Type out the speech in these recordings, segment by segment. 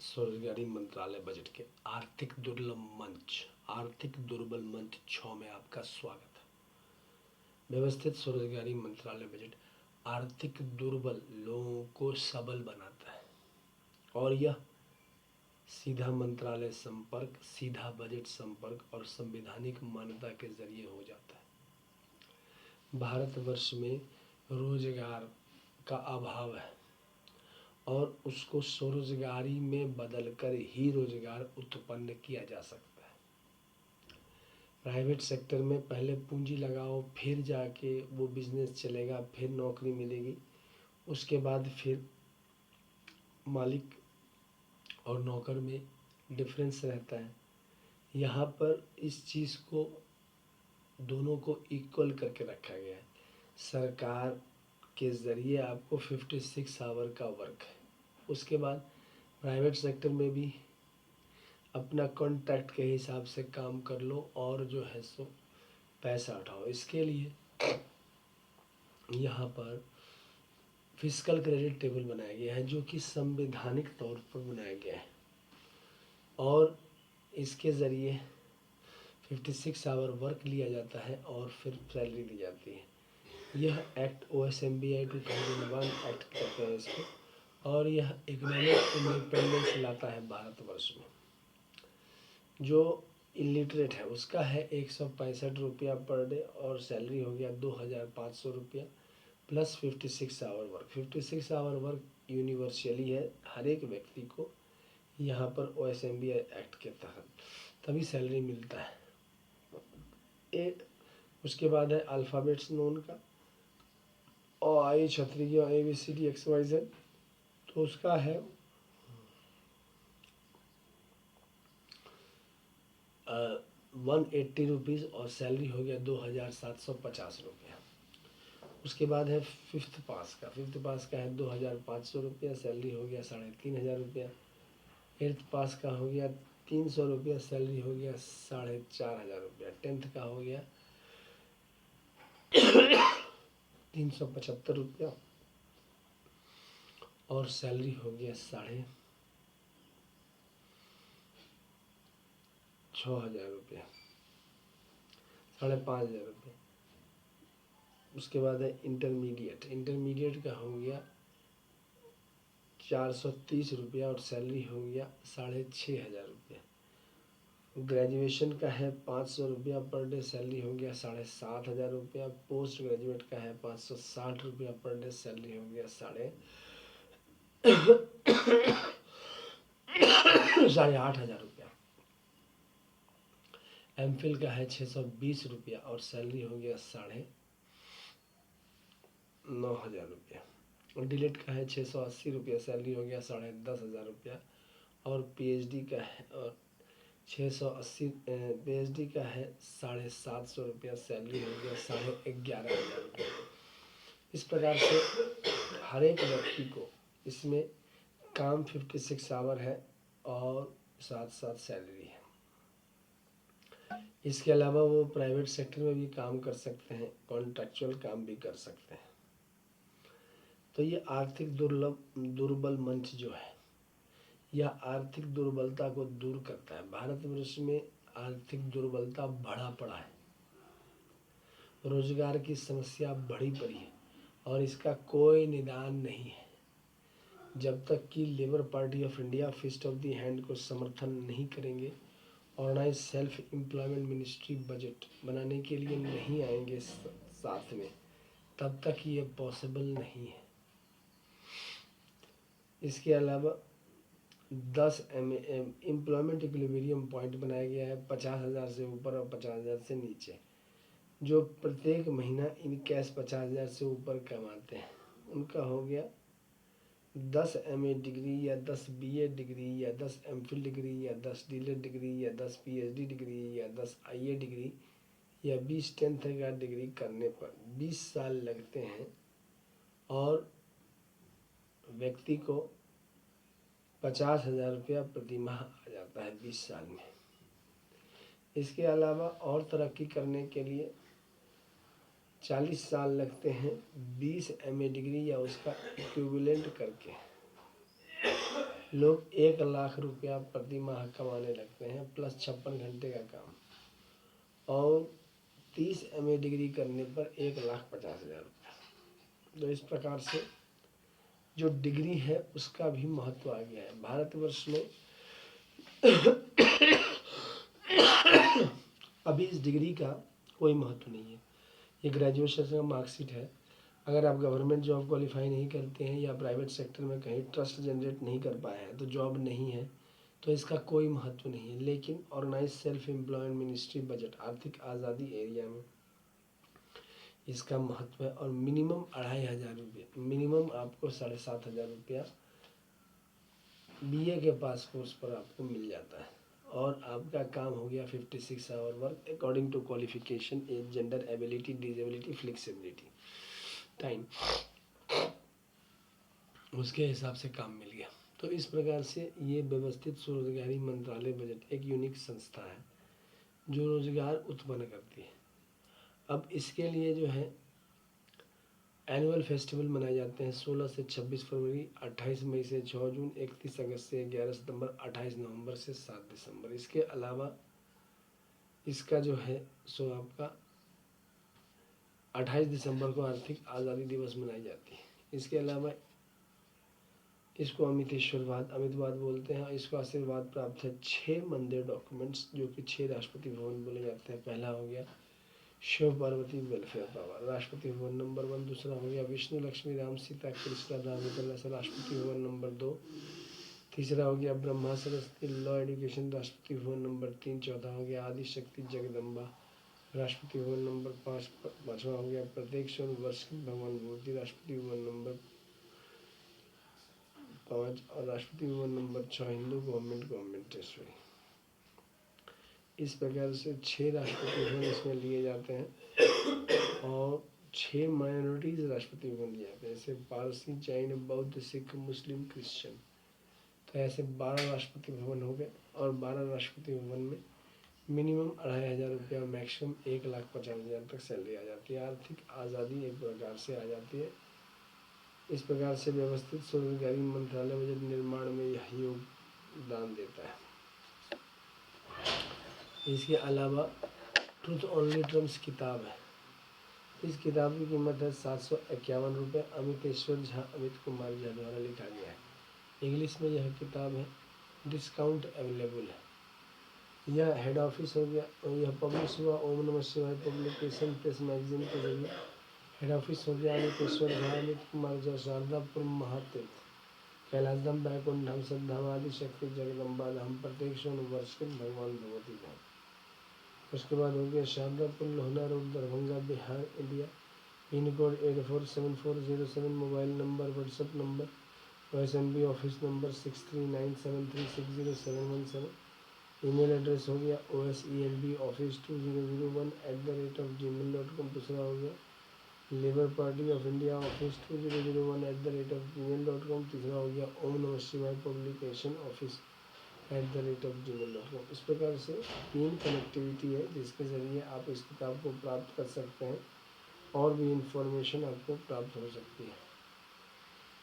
स्वरोजगारी मंत्रालय बजट के आर्थिक दुर्बल मंच 6 में आपका स्वागत है। व्यवस्थित स्वरोजगारी मंत्रालय बजट आर्थिक दुर्बल लोगों को सबल बनाता है और यह सीधा मंत्रालय संपर्क, सीधा बजट संपर्क और संवैधानिक मान्यता के जरिए हो जाता है। भारतवर्ष में रोजगार का अभाव है और उसको स्वरोजगारी में बदलकर ही रोजगार उत्पन्न किया जा सकता है। प्राइवेट सेक्टर में पहले पूंजी लगाओ, फिर जाके वो बिजनेस चलेगा, फिर नौकरी मिलेगी, उसके बाद फिर मालिक और नौकर में डिफरेंस रहता है। यहाँ पर इस चीज़ को दोनों को इक्वल करके रखा गया है। सरकार के ज़रिए आपको 56 आवर का वर्क है। उसके बाद प्राइवेट सेक्टर में भी अपना कॉन्ट्रैक्ट के हिसाब से काम कर लो और जो है सो पैसा उठाओ। इसके लिए यहाँ पर फिस्कल क्रेडिट टेबल बनाया गया है जो कि संवैधानिक तौर पर बनाया गया है और इसके ज़रिए 56 आवर वर्क लिया जाता है और फिर सैलरी दी जाती है। यह एक्ट OSMBI 2001 एक्ट कहते हैं इसको और यह इकोनॉमिक इंडिपेंडेंस लाता है भारतवर्ष में। जो इलिटरेट है उसका है 165 रुपया पर डे और सैलरी हो गया 2500 रुपया plus 56 hour work. 56 hour work universally है, हर एक व्यक्ति को यहाँ पर OSMBI एक्ट के तहत तभी सैलरी मिलता है। उसके बाद है अल्फ़ाबेट्स नोन का OI क्षत्रिय ABCD XYZ, तो उसका है 180 रुपीज़ और सैलरी हो गया 2750 रुपया। उसके बाद है फिफ्थ पास का है 2500 रुपया, सैलरी हो गया 3500 रुपया। एट्थ पास का हो गया 300 रुपया, सैलरी हो गया 4500 रुपया। 10th का हो गया 375 रुपया और सैलरी हो गया 6500 रुपया, 5500 रुपया। उसके बाद है इंटरमीडिएट का हो गया 430 रुपया और सैलरी हो गया 6500 रुपया। ग्रेजुएशन का है 500 रुपया पर डे, सैलरी हो गया 7500 रुपया। पोस्ट ग्रेजुएट का है 560 रुपया पर डे, सैलरी हो गया 8500 रुपया। MPhil का है 620 रुपया और सैलरी हो गया 9500 रुपया। और डीलेट का है 680 रुपया, सैलरी हो गया 10,500 रुपया। और PhD का है और 680 PhD का है 750 रुपया, सैलरी हो गया 11,500 रुपया। इस प्रकार से हर एक व्यक्ति को इसमें काम 56 आवर है और साथ साथ सैलरी है। इसके अलावा वो प्राइवेट सेक्टर में भी काम कर सकते हैं, कॉन्ट्रैक्चुअल काम भी कर सकते हैं। तो ये आर्थिक दुर्बल मंच जो है यह आर्थिक दुर्बलता को दूर करता है। भारतवर्ष में आर्थिक दुर्बलता बढ़ा पड़ा है, रोजगार की समस्या बढ़ी पड़ी है और इसका कोई निदान नहीं है। जब तक कि labour party of India fist of the hand को समर्थन नहीं करेंगे, organise self employment ministry budget बनाने के लिए नहीं आएंगे साथ में, तब तक ये पॉसिबल नहीं है। इसके अलावा 10 एम्प्लॉयमेंट इक्विलिब्रियम पॉइंट बनाया गया है, 50,000 से ऊपर और 50,000 से नीचे। जो प्रत्येक महीना इन कैश 50,000 से ऊपर कमाते हैं उनका हो गया 10 MA डिग्री या 10 BA डिग्री या 10 MPhil डिग्री या 10 DLED डिग्री या 10 PhD डिग्री या 10 IA डिग्री या 20 10th का डिग्री करने पर 20 साल लगते हैं और व्यक्ति को 50,000 रुपया प्रति माह आ जाता है 20 साल में। इसके अलावा और तरक्की करने के लिए 40 साल लगते हैं 20 MA डिग्री या उसका इक्विवेलेंट करके। लोग 1 लाख रुपया प्रति माह कमाने लगते हैं प्लस 56 घंटे का काम, और 30 MA डिग्री करने पर 1,50,000 रुपया। तो इस प्रकार से जो डिग्री है उसका भी महत्व आ गया है भारतवर्ष में। अभी इस डिग्री का कोई महत्व नहीं है, ये ग्रेजुएशन का मार्कशीट है। अगर आप गवर्नमेंट जॉब क्वालिफाई नहीं करते हैं या प्राइवेट सेक्टर में कहीं ट्रस्ट जनरेट नहीं कर पाए हैं तो जॉब नहीं है, तो इसका कोई महत्व नहीं है। लेकिन organise self employment ministry budget आर्थिक आज़ादी एरिया में इसका महत्व है। और मिनिमम 2,500 रुपये, मिनिमम आपको 7,500 रुपया BA के पास कोर्स पर आपको मिल जाता है। और आपका काम हो गया 56 hour work according to qualification, age, gender, ability, disability, flexibility, time, उसके हिसाब से काम मिल गया। तो इस प्रकार से ये व्यवस्थित स्वरोजगारी मंत्रालय बजट एक यूनिक संस्था है जो रोजगार उत्पन्न करती है। अब इसके लिए जो है एनुअल फेस्टिवल मनाए जाते हैं 16 से 26 फरवरी, 28 मई से 6 जून, 31 अगस्त से 11 सितंबर, 28 नवंबर से 7 दिसंबर। इसके अलावा इसका जो है सो आपका 28 दिसंबर को आर्थिक आज़ादी दिवस मनाई जाती है। इसके अलावा इसको अमितवाद बोलते हैं। इसको आशीर्वाद प्राप्त है 6 मंदिर डॉक्यूमेंट्स जो कि 6 राष्ट्रपति भवन बोले जाते हैं। पहला हो गया Shiv Parvati welfare power, Rashtrapati Bhavan number 1। दूसरा हो गया विष्णु लक्ष्मी राम सीता कृष्ण राधा, राष्ट्रपति भवन नंबर 2। तीसरा हो गया Brahma Saraswati law education, Rashtrapati Bhavan number 3। चौथा हो गया आदि शक्ति जगदम्बा, राष्ट्रपति भवन नंबर 5। पाँचवा हो गया प्रत्येक 100 वर्ष की भगवान मूर्ति, राष्ट्रपति भवन नंबर 5। और Rashtrapati Bhavan number 6 Hindu government territory. इस प्रकार से 6 राष्ट्रपति भवन इसमें लिए जाते हैं और 6 माइनॉरिटीज राष्ट्रपति भवन लिए जाते हैं, जैसे पारसी, जैन, बौद्ध, सिख, मुस्लिम, क्रिश्चियन। तो ऐसे 12 राष्ट्रपति भवन हो गए। और 12 राष्ट्रपति भवन में मिनिमम 2,500 रुपया, मैक्सिमम 1,50,000 तक सैलरी आ जाती है। आर्थिक आज़ादी एक प्रकार से आ जाती है। इस प्रकार से व्यवस्थित स्वरोजगारी मंत्रालय बजट निर्माण में यह योगदान देता है। इसके अलावा ट्रुथ ओनली टर्म्स किताब है। इस किताब की कीमत है 751 रुपये। अमितेश्वर झा, अमित कुमार झा द्वारा लिखा गया है। इंग्लिश में यह किताब है, डिस्काउंट अवेलेबल है। यह हेड ऑफिस हो गया, यह पब्लिश हुआ ओम नमः शिवाय पब्लिकेशन प्रेस मैगजीन के जरिए। हेड ऑफिस हो गया अमितेश्वर झा, अमित कुमार झा, शारदापुर महातीर्थ, कैलाश धाम, बैकुंठ धाम, श्रद्धा आदि शक्ति जगदम्बा धाम, प्रत्येक 100 वर्ष के भगवान भगवती धाम। उसके बाद हो गया Shardapur, Lohna road, Darbhanga, Bihar, India. Pin code 847407। Mobile number, WhatsApp number, OSMB office number 6397360717। Email address हो गया OSELBoffice2001@gmail.com। दूसरा हो गया labour party of India office 2001@gmail.com। तीसरा हो गया ओम नमः शिवाय पब्लिकेशन ऑफिस @gmail.com। इस प्रकार से 3 कनेक्टिविटी है जिसके ज़रिए आप इस किताब को प्राप्त कर सकते हैं और भी इंफॉर्मेशन आपको प्राप्त हो सकती है।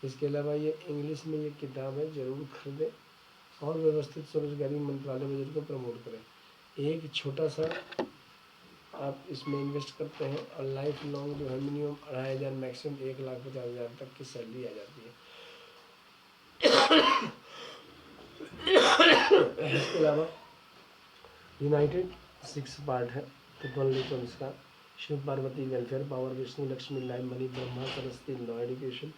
इसके अलावा ये इंग्लिश में ये किताब है, ज़रूर खरीदें और व्यवस्थित स्वरोजगारी मंत्रालय बजट को प्रमोट करें। एक छोटा सा आप इसमें इन्वेस्ट करते हैं और लाइफ लॉन्ग जो है मिनिमम 2,500, मैक्सिमम 1,50,000 तक की सैलरी आ जाती है। इसके अलावा यूनाइटेड 6 पार्ट है, ट्रिपल रिटर्न्स का। Shiv Parvati welfare power, Vishnu Lakshmi live money, Brahma Saraswati law education,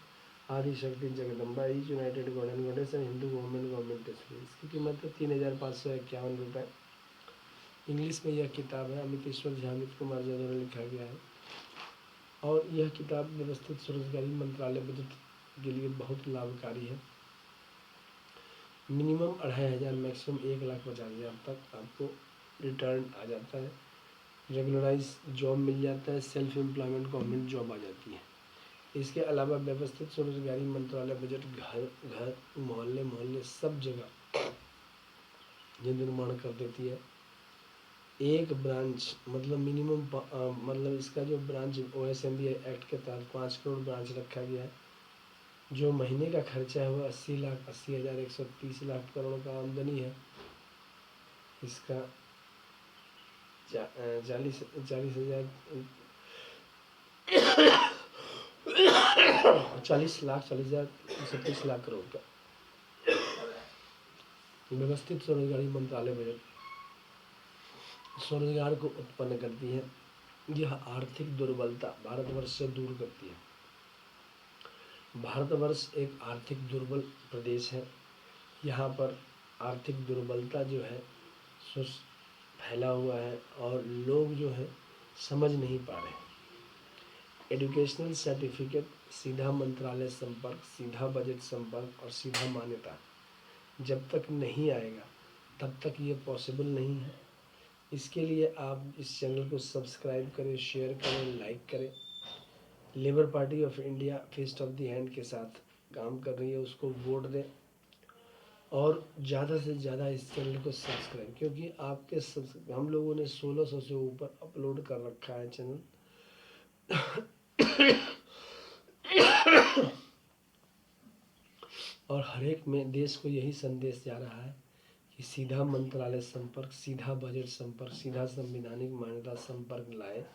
Adi Shakti Jagdamba is united god and goddess and Hindu government territory. इसकी कीमत है 3,551 रुपये। इंग्लिश में यह किताब है, अमितेश्वर झा, अमित कुमार झा द्वारा लिखा गया है। और यह किताब व्यवस्थित स्वरोजगारी मंत्रालय बजट के लिए बहुत लाभकारी है। मिनिमम 2,500, मैक्सिमम 1,50,000 तक आपको रिटर्न आ जाता है। रेगुलराइज जॉब मिल जाता है, सेल्फ एम्प्लॉयमेंट गवर्नमेंट जॉब आ जाती है। इसके अलावा व्यवस्थित स्वरोजगारी मंत्रालय बजट घर घर, मोहल्ले मोहल्ले, सब जगह ये निर्माण कर देती है। एक ब्रांच मतलब मिनिमम मतलब इसका जो ब्रांच OSMB एक्ट के तहत 5 करोड़ ब्रांच रखा गया है, जो महीने का खर्चा है वह 80,80,130 लाख करोड़ का आमदनी है। इसका 40,000 40,40,130 लाख करोड़ का व्यवस्थित स्वरोजगारी मंत्रालय बजट स्वरोजगार को उत्पन्न करती है। यह आर्थिक दुर्बलता भारतवर्ष से दूर करती है। भारतवर्ष एक आर्थिक दुर्बल प्रदेश है। यहाँ पर आर्थिक दुर्बलता जो है सो फैला हुआ है और लोग जो है समझ नहीं पा रहे। एजुकेशनल सर्टिफिकेट, सीधा मंत्रालय संपर्क, सीधा बजट संपर्क और सीधा मान्यता जब तक नहीं आएगा तब तक ये पॉसिबल नहीं है। इसके लिए आप इस चैनल को सब्सक्राइब करें, शेयर करें, लाइक करें। Labour party of India fist of the hand के साथ काम कर रही है, उसको वोट दें और ज़्यादा से ज़्यादा इस चैनल को सब्सक्राइब, क्योंकि आपके हम लोगों ने 1600 से ऊपर अपलोड कर रखा है चैनल। और हर एक में देश को यही संदेश जा रहा है कि सीधा मंत्रालय संपर्क, सीधा बजट संपर्क, सीधा संवैधानिक मान्यता संपर्क लाए,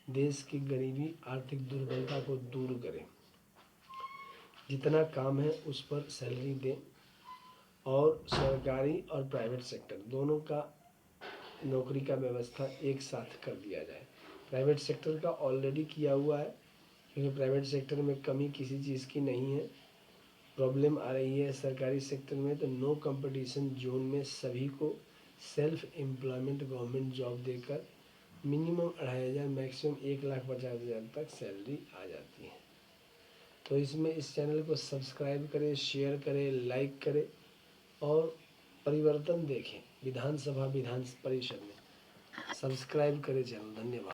देश की गरीबी, आर्थिक दुर्बलता को दूर करें। जितना काम है उस पर सैलरी दें और सरकारी और प्राइवेट सेक्टर दोनों का नौकरी का व्यवस्था एक साथ कर दिया जाए। प्राइवेट सेक्टर का ऑलरेडी किया हुआ है, क्योंकि प्राइवेट सेक्टर में कमी किसी चीज़ की नहीं है। प्रॉब्लम आ रही है सरकारी सेक्टर में, तो नो कंपटीशन जोन में सभी को सेल्फ एम्प्लॉयमेंट गवर्नमेंट जॉब देकर मिनिमम 2,500 मैक्सिमम 1,50,000 तक सैलरी आ जाती है। तो इसमें इस चैनल को सब्सक्राइब करें, शेयर करें, लाइक करें और परिवर्तन देखें विधानसभा विधान परिषद में। सब्सक्राइब करें चैनल। धन्यवाद।